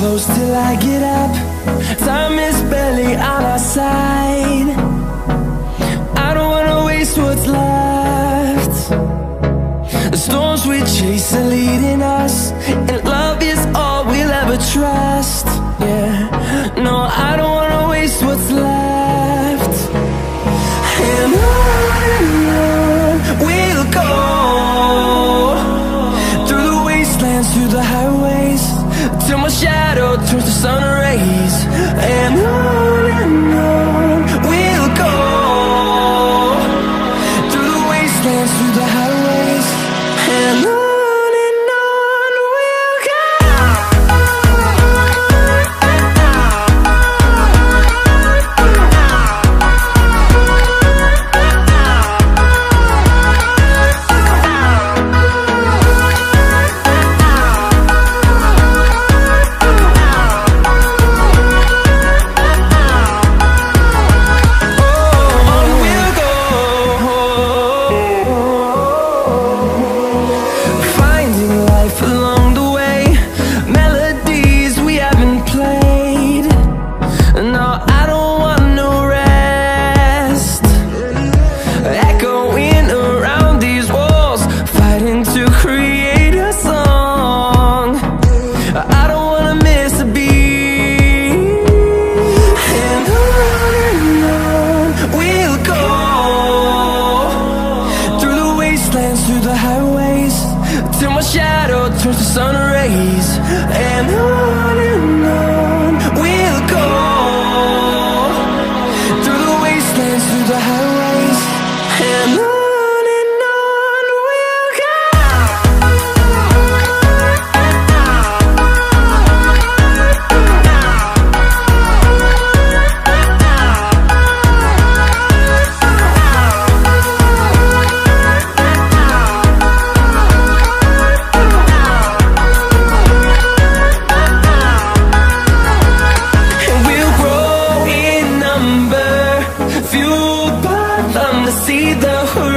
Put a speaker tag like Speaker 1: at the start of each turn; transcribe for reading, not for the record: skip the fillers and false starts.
Speaker 1: close till I get up. Time is barely on our side. I don't wanna waste what's left. The storms we chase are leading us, and love is all we'll ever trust. Yeah, no, I don't wanna waste what's left. And on we'll go, through the wastelands, through the highways, till my shadow turns to sun rays. And on we'll go, through the wastelands, through the highways, and on we'll go. Through the highways, till my shadow turns to sun rays. And on we'll go, through the wastelands, through the highways, and on we'll go. See the hood